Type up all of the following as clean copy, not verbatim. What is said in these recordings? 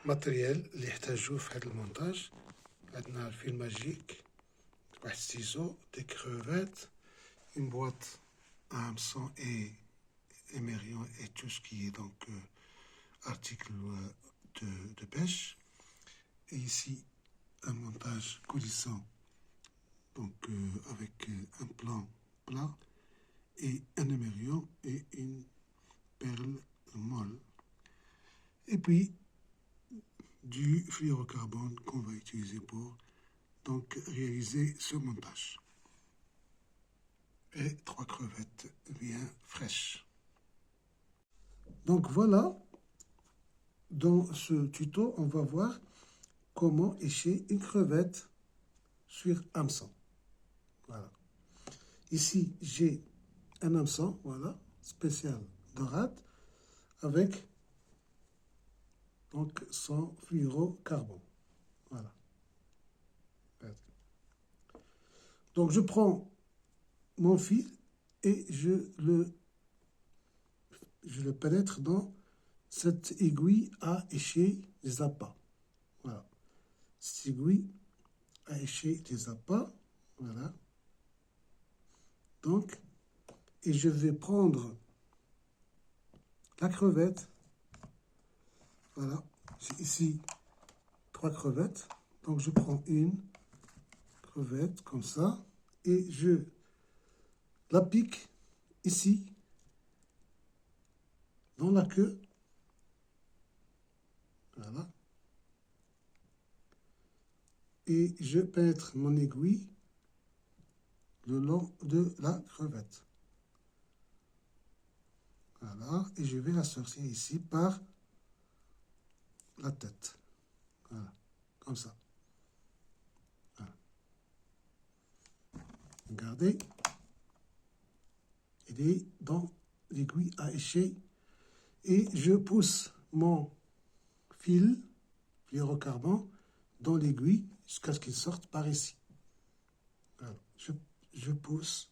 matériel اللي يحتاجوه في هذا المونتاج. عندنا الفيل ماجيك، واحد ستيزو، دي كروفيت، une boîte à hameçon et émerillon et tout ce qui est donc article de pêche. Et ici un montage coulissant, donc avec un plan plat et un émerillon et une perle molle. Et puis du fluorocarbone qu'on va utiliser pour donc réaliser ce montage. Et 3 crevettes bien fraîches. Donc voilà, dans ce tuto, on va voir comment écher une crevette sur hameçon. Voilà. Ici, j'ai un hameçon, voilà, spécial dorade, avec donc son fluorocarbone. Voilà. Donc je prends mon fil et je le pénètre dans cette aiguille à écher des appâts. Voilà. Cette aiguille à écher des appâts. Voilà. Donc, et je vais prendre la crevette. Voilà. J'ai ici 3 crevettes. Donc, je prends une crevette comme ça et je la pique ici dans la queue. Voilà. Et je pénètre mon aiguille le long de la crevette. Voilà. Et je vais la sortir ici par la tête. Voilà. Comme ça. Voilà. Regardez. Il est dans l'aiguille à écher. Et je pousse mon fil fluorocarbone dans l'aiguille jusqu'à ce qu'il sorte par ici. Alors, je pousse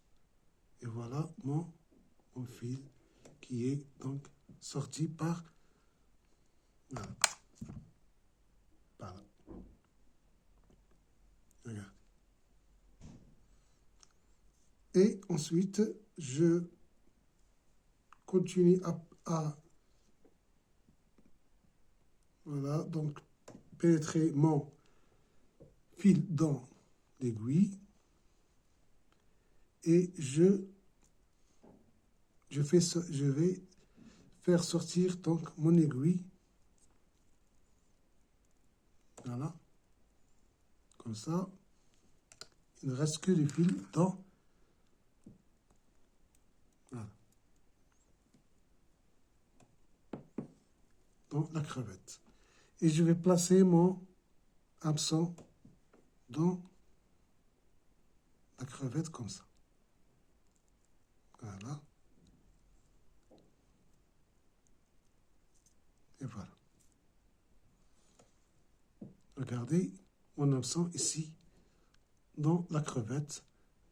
et voilà mon fil qui est donc sorti par voilà. Par là. Regarde. Et ensuite, je continue à voilà, donc pénétrer mon fil dans l'aiguille et je vais faire sortir donc mon aiguille. Voilà, comme ça. Il ne reste que le fil dans voilà, dans la crevette. Et je vais placer mon hameçon dans la crevette comme ça. Voilà. Et voilà. Regardez mon hameçon ici dans la crevette,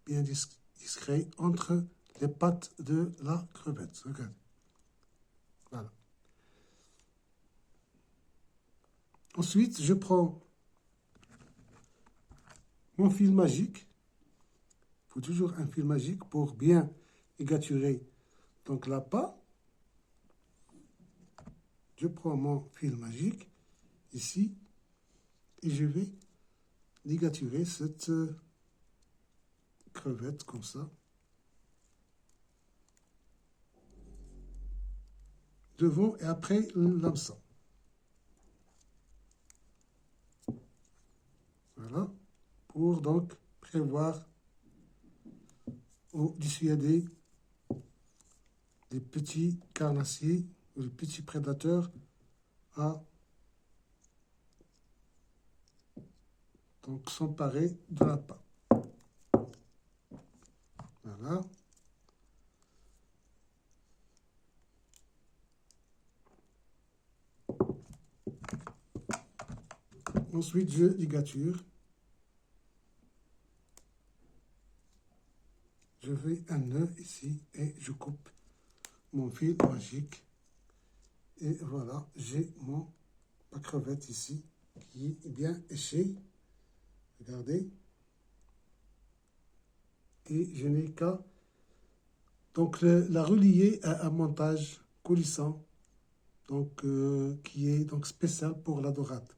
bien discret entre les pattes de la crevette. Regardez. Voilà. Ensuite, je prends mon fil magique. Il faut toujours un fil magique pour bien ligaturer donc l'appât. Je prends mon fil magique ici et je vais ligaturer cette crevette comme ça. Devant et après l'hameçon. Voilà. Pour donc prévoir ou dissuader les petits carnassiers ou les petits prédateurs à donc s'emparer de l'appât. Voilà. Ensuite, je ligature. Je fais un nœud ici et je coupe mon fil magique. Et voilà, j'ai mon ma crevette ici, qui est bien échée. Regardez. Et je n'ai qu'à donc la relier à un montage coulissant, donc qui est donc spécial pour la dorade.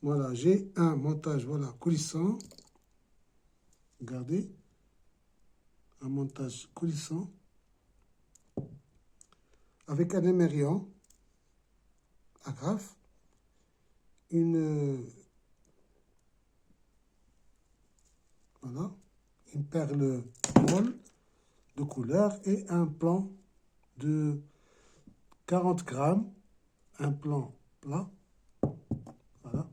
Voilà, j'ai un montage voilà coulissant. Regardez, un montage coulissant avec un émerillon agrafe, voilà, une perle molle de couleur et un plan de 40 grammes, un plan plat, voilà,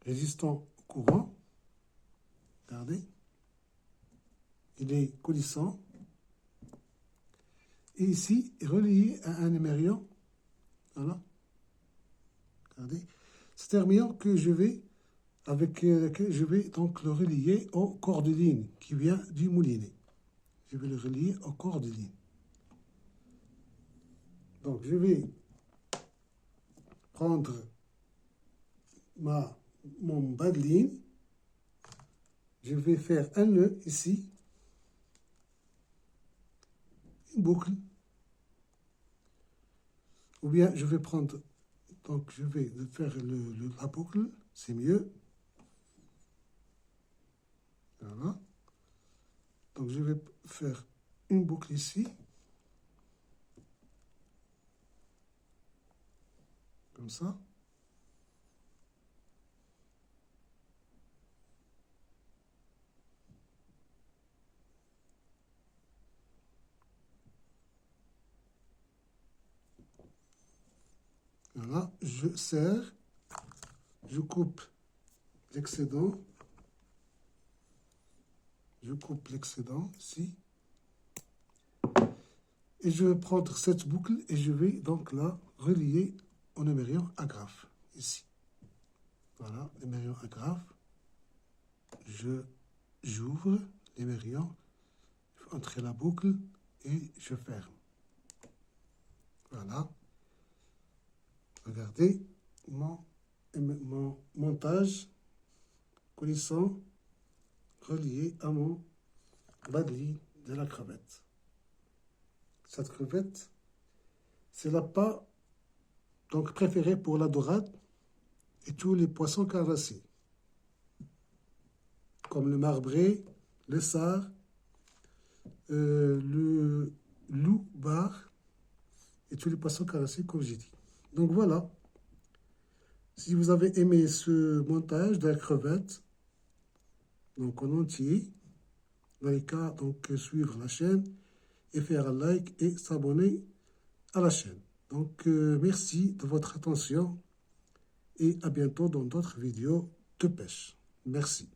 résistant au courant. Regardez, il est coulissant. Et ici, relié à un émerillon, voilà, regardez, c'est un émerillon que je vais avec lequel je vais donc le relier au corps de ligne qui vient du moulinet. Je vais le relier au corps de ligne. Donc, je vais prendre mon bas de ligne. Je vais faire un nœud ici, une boucle. Ou bien, je vais prendre, donc je vais faire la boucle, c'est mieux. Voilà. Donc, je vais faire une boucle ici. Comme ça. Voilà, je serre, je coupe l'excédent. Je coupe l'excédent ici. Et je vais prendre cette boucle et je vais donc la relier au émerillon agrafe, ici. Voilà, l'émerillon agrafe. J'ouvre l'émerillon, je fais entrer la boucle et je ferme. Voilà. Regardez mon montage coulissant relié à mon bas de ligne de la crevette. Cette crevette, c'est la pas donc préférée pour la dorade et tous les poissons carnassiers, comme le marbré, le sard, le loup-bar et tous les poissons carnassiers, comme j'ai dit. Donc voilà, si vous avez aimé ce montage de la crevette, donc en entier, vous n'avez qu'à donc suivre la chaîne et faire un like et s'abonner à la chaîne. Donc merci de votre attention et à bientôt dans d'autres vidéos de pêche. Merci.